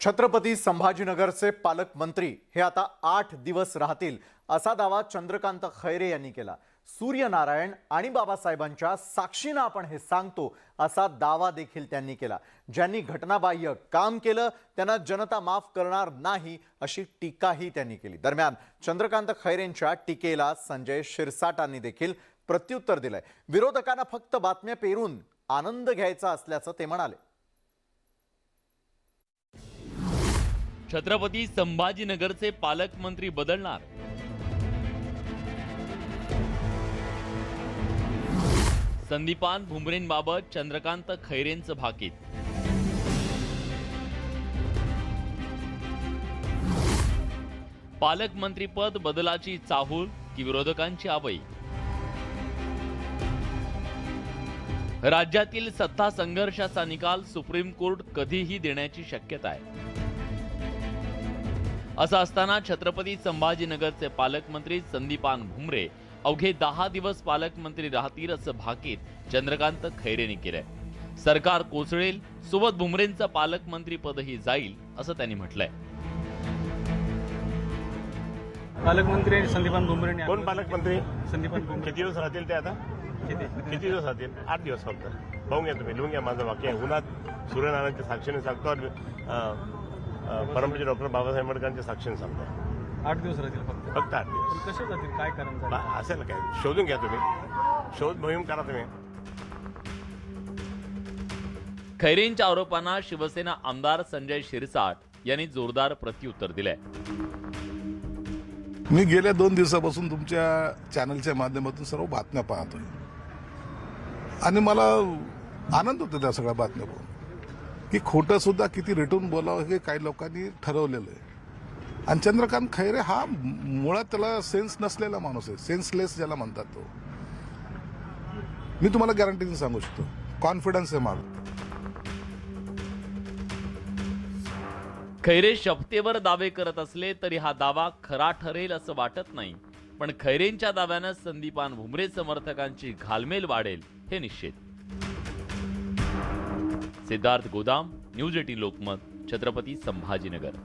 छत्रपती संभाजीनगरचे पालकमंत्री हे आता 8 दिवस राहतील असा दावा चंद्रकांत खैरे यांनी केला। सूर्यनारायण आणि बाबासाहेबांच्या साक्षीने आपण हे सांगतो असा दावा देखील त्यांनी केला। ज्यांनी घटनाबाह्य काम केलं त्यांना जनता माफ करणार नाही अशी टीकाही त्यांनी केली। दरम्यान चंद्रकांत खैरेंच्या टीकेला संजय शिरसाटांनी देखील प्रत्युत्तर दिलंय। विरोधकांना फक्त बातम्या पेरून आनंद घ्यायचा असल्याचं ते म्हणाले। छत्रपती संभाजीनगरचे पालकमंत्री बदलणार। संदीपान भुमरेंबाबत चंद्रकांत खैरेंचं भाकीत। पालकमंत्रीपद बदलाची चाहूल की विरोधकांची आवई। राज्यातील सत्ता संघर्षाचा निकाल सुप्रीम कोर्ट कधीही देण्याची शक्यता आहे। असं असताना छत्रपती संभाजीनगरचे पालकमंत्री संदीपान भुमरे अवघे 10 दिवस पालकमंत्री राहतील असं भाकीत चंद्रकांत खैरेंनी केलंय। सरकार कोसळेल सोबत भुमरेंचं पालकमंत्री पदही जाईल असं त्यांनी म्हटलंय। पालकमंत्री संदीपान भुमरे कोण पालकमंत्री? संदीपान भुमरे किती दिवस राहतील ते आता? किती दिवस राहतील? 8 दिवस फक्त। पाहून घ्या तुम्ही, लिहून घ्या माझं वाक्य आहे। उन्हात सूर्यनारायणच्या साक्षीने सांगतो आणि परमपूज्य डॉक्टर बाबासाहेब आंबेडकरांच्या साक्षीने सांगतो। 8 दिवस राहतील फक्त 8 दिवस। पण कसे जातील? काय कारण झालं? असेल काय? शोधून घ्या तुम्ही, शोध मोहीम करा तुम्ही। खैरेंच्या आरोपांना शिवसेना आमदार संजय शिरसाट यांनी जोरदार प्रत्युत्तर दिलंय। मी गेल्या 2 दिवसापासून तुमच्या चॅनलच्या माध्यमातून सर्व बातम्या पाहतोय आणि मला आनंद होतो त्या सगळ्या बातम्या पाहून की खोटं सुद्धा किती रेटून बोलावं हे काही लोकांनी ठरवलेलं आहे। आणि चंद्रकांत खैरे हा मुळात त्याला सेन्स नसलेला माणूस आहे, सेन्सलेस ज्याला म्हणतात तो। मी तुम्हाला गॅरंटीने सांगू शकतो, कॉन्फिडन्स आहे माझा। खैरे शपथेवर दावे करत असले तरी हा दावा खरा ठरेल असं वाटत नाही, पण खैरेंच्या दाव्यानं संदीपान भुमरे समर्थकांची घालमेल वाढेल हे निश्चित। सिद्धार्थ गोदाम, न्यूज 18 लोकमत, छत्रपती संभाजीनगर।